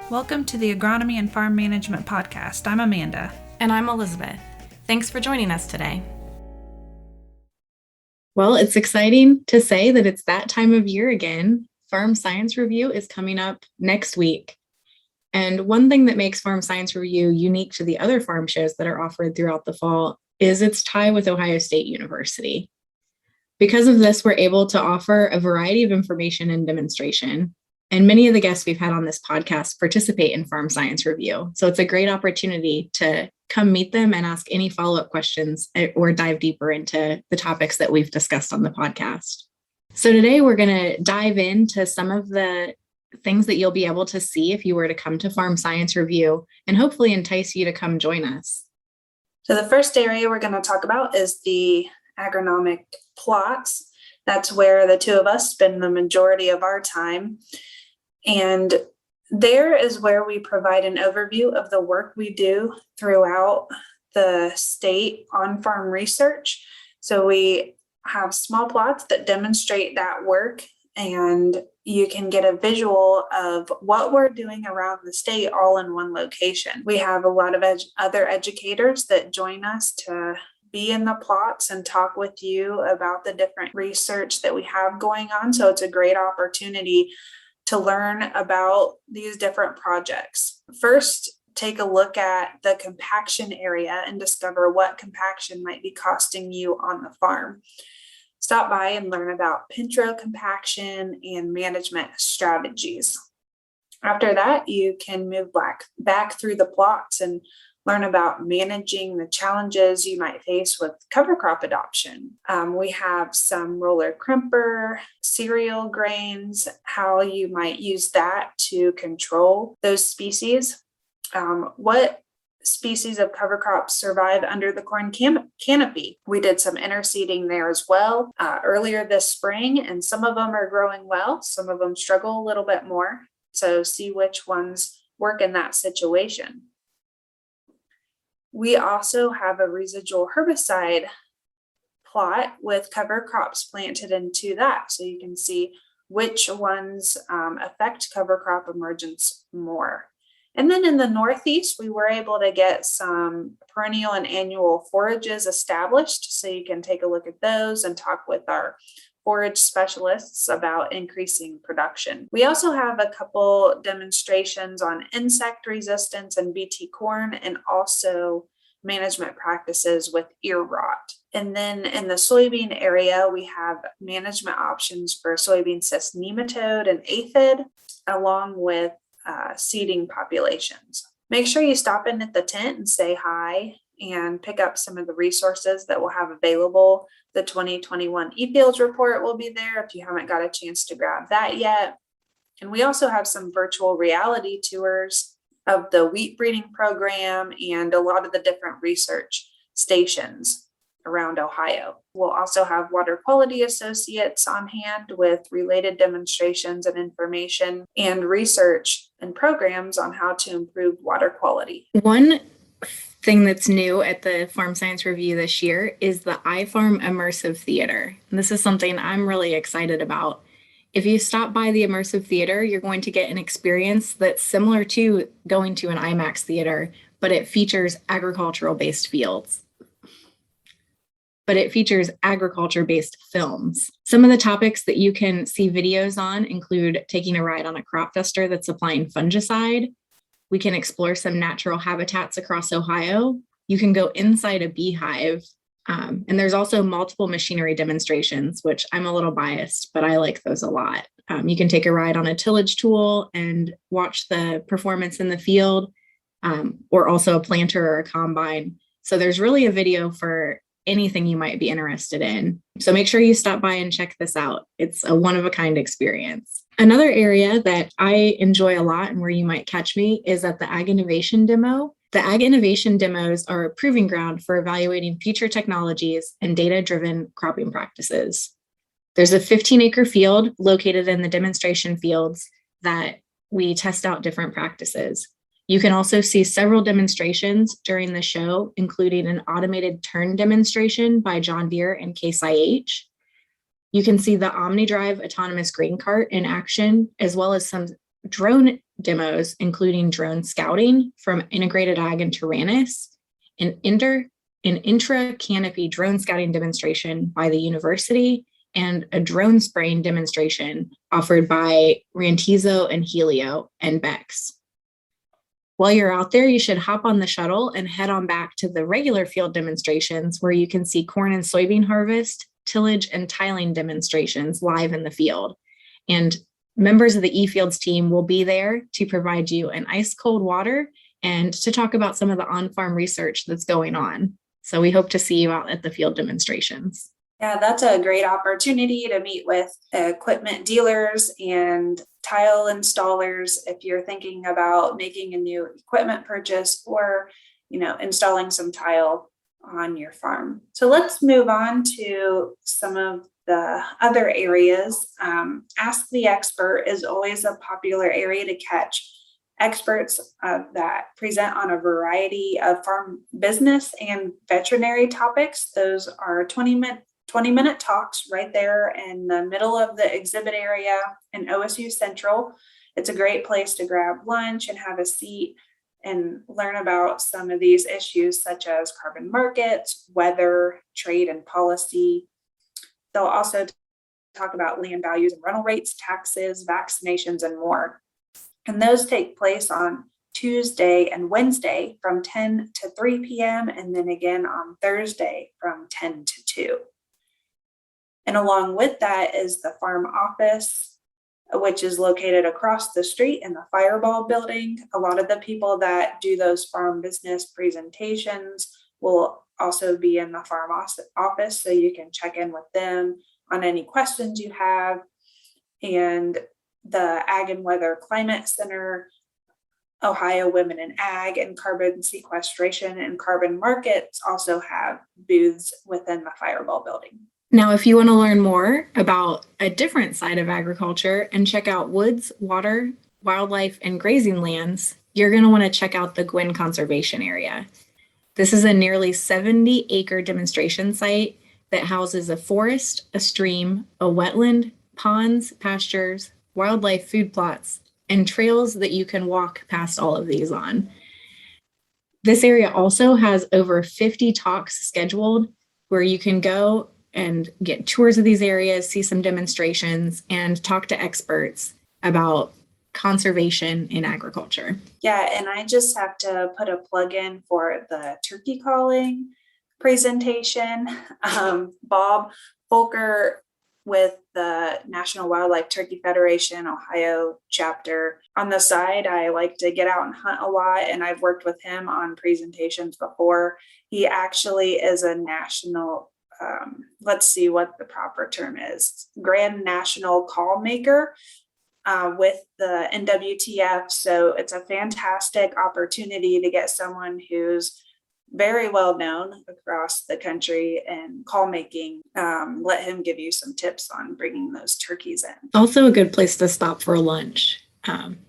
Welcome to the Agronomy and Farm Management Podcast. I'm Amanda. And I'm Elizabeth. Thanks for joining us today. Well, it's exciting to say that it's that time of year again. Farm Science Review is coming up next week. And one thing that makes Farm Science Review unique to the other farm shows that are offered throughout the fall is its tie with Ohio State University. Because of this, we're able to offer a variety of information and demonstration. And many of the guests we've had on this podcast participate in Farm Science Review. So it's a great opportunity to come meet them and ask any follow-up questions or dive deeper into the topics that we've discussed on the podcast. So today we're going to dive into some of the things that you'll be able to see if you were to come to Farm Science Review and hopefully entice you to come join us. So the first area we're going to talk about is the agronomic plots. That's where the two of us spend the majority of our time. And there is where we provide an overview of the work we do throughout the state on farm research. So we have small plots that demonstrate that work, and you can get a visual of what we're doing around the state all in one location. We have a lot of other educators that join us to be in the plots and talk with you about the different research that we have going on. So it's a great opportunity to learn about these different projects. First, take a look at the compaction area and discover what compaction might be costing you on the farm. Stop by and learn about pinch row compaction and management strategies. After that, you can move back through the plots and learn about managing the challenges you might face with cover crop adoption. We have some roller crimper, cereal grains, how you might use that to control those species. What species of cover crops survive under the corn canopy? We did some interseeding there as well earlier this spring, and some of them are growing well. Some of them struggle a little bit more. So see which ones work in that situation. We also have a residual herbicide plot with cover crops planted into that. So you can see which ones affect cover crop emergence more. And then in the Northeast, we were able to get some perennial and annual forages established. So you can take a look at those and talk with our forage specialists about increasing production. We also have a couple demonstrations on insect resistance and BT corn, and also management practices with ear rot. And then in the soybean area, we have management options for soybean cyst nematode and aphid, along with seeding populations. Make sure you stop in at the tent and say hi and pick up some of the resources that we'll have available. The 2021 eFields report will be there if you haven't got a chance to grab that yet. And we also have some virtual reality tours of the wheat breeding program and a lot of the different research stations around Ohio. We'll also have water quality associates on hand with related demonstrations and information and research and programs on how to improve water quality. One thing that's new at the Farm Science Review this year is the iFarm Immersive Theater. And this is something I'm really excited about. If you stop by the Immersive Theater, you're going to get an experience that's similar to going to an IMAX theater, but it features agricultural-based fields. But it features agriculture-based films. Some of the topics that you can see videos on include taking a ride on a crop duster that's applying fungicide. We can explore some natural habitats across Ohio. You can go inside a beehive. And there's also multiple machinery demonstrations, which I'm a little biased, but I like those a lot. You can take a ride on a tillage tool and watch the performance in the field, or also a planter or a combine. So there's really a video for anything you might be interested in. So make sure you stop by and check this out. It's a one-of-a-kind experience. Another area that I enjoy a lot and where you might catch me is at the Ag Innovation Demo. The Ag Innovation Demos are a proving ground for evaluating future technologies and data-driven cropping practices. There's a 15-acre field located in the demonstration fields that we test out different practices. You can also see several demonstrations during the show, including an automated turn demonstration by John Deere and Case IH. You can see the OmniDrive autonomous grain cart in action, as well as some drone demos, including drone scouting from Integrated Ag and Tyrannus, an intra-canopy drone scouting demonstration by the university, and a drone spraying demonstration offered by Rantizo and Helio and Bex. While you're out there, you should hop on the shuttle and head on back to the regular field demonstrations where you can see corn and soybean harvest, tillage, and tiling demonstrations live in the field. And members of the eFields team will be there to provide you an ice cold water and to talk about some of the on-farm research that's going on. So we hope to see you out at the field demonstrations. Yeah, that's a great opportunity to meet with equipment dealers and tile installers if you're thinking about making a new equipment purchase or, installing some tile on your farm. So let's move on to some of the other areas. Ask the Expert is always a popular area to catch experts that present on a variety of farm business and veterinary topics. Those are 20-minute talks right there in the middle of the exhibit area in OSU Central. It's a great place to grab lunch and have a seat and learn about some of these issues such as carbon markets, weather, trade, and policy. They'll also talk about land values and rental rates, taxes, vaccinations, and more. And those take place on Tuesday and Wednesday from 10 to 3 p.m. and then again on Thursday from 10 to 2. And along with that is the farm office, which is located across the street in the Fireball building. A lot of the people that do those farm business presentations will also be in the farm office, so you can check in with them on any questions you have. And the Ag and Weather Climate Center, Ohio Women in Ag, and Carbon Sequestration and Carbon Markets also have booths within the Fireball building. Now, if you want to learn more about a different side of agriculture and check out woods, water, wildlife, and grazing lands, you're going to want to check out the Gwynn Conservation Area. This is a nearly 70-acre demonstration site that houses a forest, a stream, a wetland, ponds, pastures, wildlife food plots, and trails that you can walk past all of these on. This area also has over 50 talks scheduled where you can go and get tours of these areas, see some demonstrations, and talk to experts about conservation in agriculture. Yeah, and I just have to put a plug in for the turkey calling presentation. Bob Volker with the National Wildlife Turkey Federation Ohio chapter. On the side, I like to get out and hunt a lot, and I've worked with him on presentations before. He actually is a national let's see what the proper term is, Grand National Call Maker with the NWTF. So it's a fantastic opportunity to get someone who's very well known across the country in call making. Let him give you some tips on bringing those turkeys in. Also a good place to stop for lunch.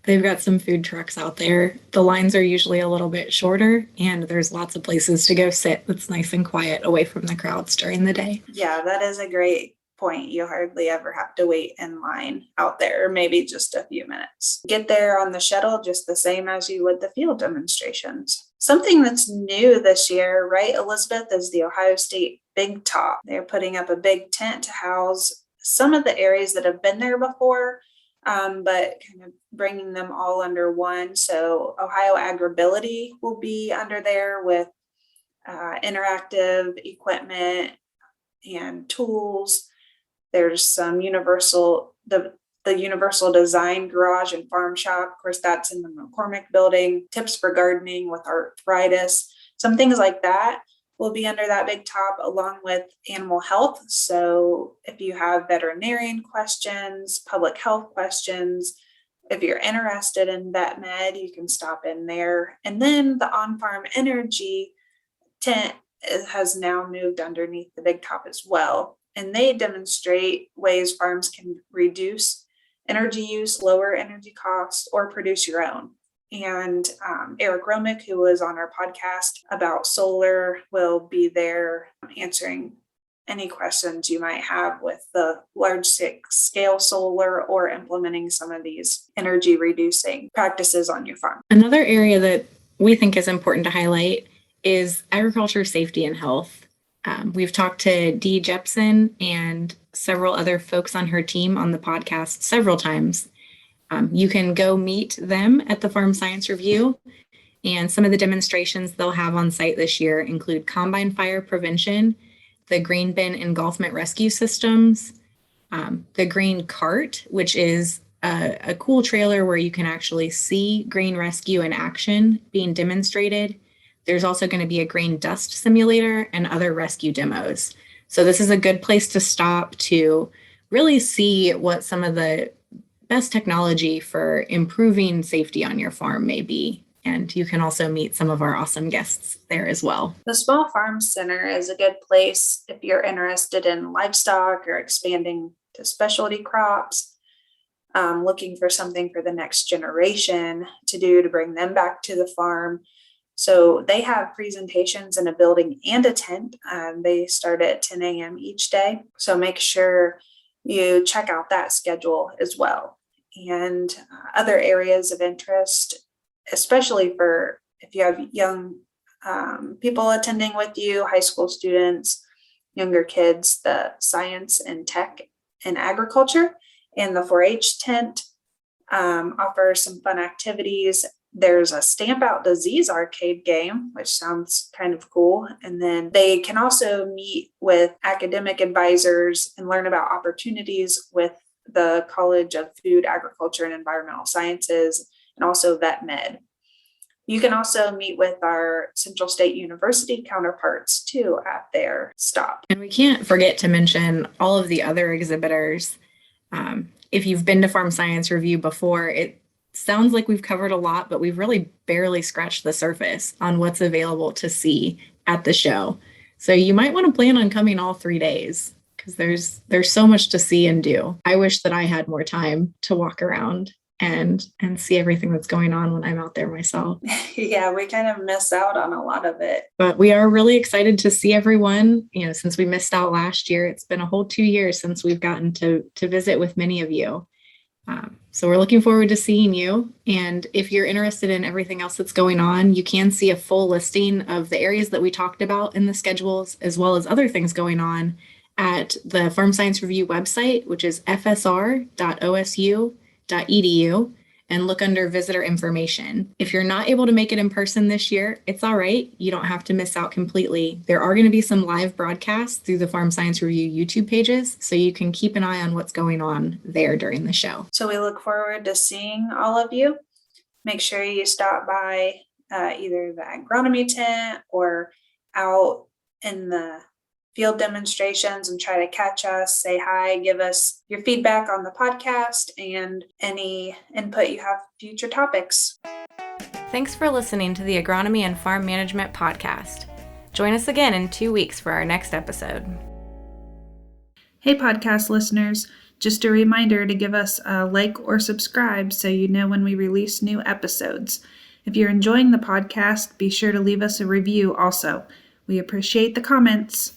They've got some food trucks out there. The lines are usually a little bit shorter, and there's lots of places to go sit that's nice and quiet away from the crowds during the day. Yeah, that is a great point. You hardly ever have to wait in line out there, maybe just a few minutes. Get there on the shuttle just the same as you would the field demonstrations. Something that's new this year, right, Elizabeth, is the Ohio State Big Top. They're putting up a big tent to house some of the areas that have been there before, but kind of bringing them all under one. So Ohio Agribility will be under there with interactive equipment and tools. There's some the Universal Design Garage and Farm Shop. Of course, that's in the McCormick building. Tips for gardening with arthritis. Some things like that will be under that big top, along with animal health. So if you have veterinarian questions, public health questions, if you're interested in vet med, you can stop in there. And then the on-farm energy tent has now moved underneath the big top as well. And they demonstrate ways farms can reduce energy use, lower energy costs, or produce your own. And Eric Romick, who was on our podcast about solar, will be there answering any questions you might have with the large scale solar or implementing some of these energy reducing practices on your farm. Another area that we think is important to highlight is agriculture safety and health. We've talked to Dee Jepson and several other folks on her team on the podcast several times. You can go meet them at the Farm Science Review, and some of the demonstrations they'll have on site this year include combine fire prevention, the green bin engulfment rescue systems, the green cart, which is a cool trailer where you can actually see green rescue in action being demonstrated. There's also going to be a green dust simulator and other rescue demos. So this is a good place to stop to really see what some of the best technology for improving safety on your farm may be. And you can also meet some of our awesome guests there as well. The Small Farm Center is a good place if you're interested in livestock or expanding to specialty crops, looking for something for the next generation to do to bring them back to the farm. So they have presentations in a building and a tent. They start at 10 a.m. each day. So make sure you check out that schedule as well. And other areas of interest, especially for if you have young people attending with you, high school students, younger kids, the science and tech and agriculture and the 4-H tent offer some fun activities. There's a Stamp Out Disease arcade game, which sounds kind of cool. And then they can also meet with academic advisors and learn about opportunities with the College of Food, Agriculture, and Environmental Sciences, and also Vet Med. You can also meet with our Central State University counterparts too at their stop. And we can't forget to mention all of the other exhibitors. If you've been to Farm Science Review before, it sounds like we've covered a lot, but we've really barely scratched the surface on what's available to see at the show. So you might want to plan on coming all 3 days because there's so much to see and do. I wish that I had more time to walk around and see everything that's going on when I'm out there myself. Yeah, we kind of miss out on a lot of it. But we are really excited to see everyone. Since we missed out last year, it's been a whole 2 years since we've gotten to visit with many of you. So we're looking forward to seeing you. And if you're interested in everything else that's going on, you can see a full listing of the areas that we talked about in the schedules, as well as other things going on at the Farm Science Review website, which is fsr.osu.edu, and look under visitor information. If you're not able to make it in person this year, it's all right. You don't have to miss out completely. There are going to be some live broadcasts through the Farm Science Review YouTube pages, so you can keep an eye on what's going on there during the show. So we look forward to seeing all of you. Make sure you stop by either the agronomy tent or out in the field demonstrations and try to catch us, say hi, give us your feedback on the podcast and any input you have for future topics. Thanks for listening to the Agronomy and Farm Management Podcast. Join us again in 2 weeks for our next episode. Hey, podcast listeners, just a reminder to give us a like or subscribe so you know when we release new episodes. If you're enjoying the podcast, be sure to leave us a review also. We appreciate the comments.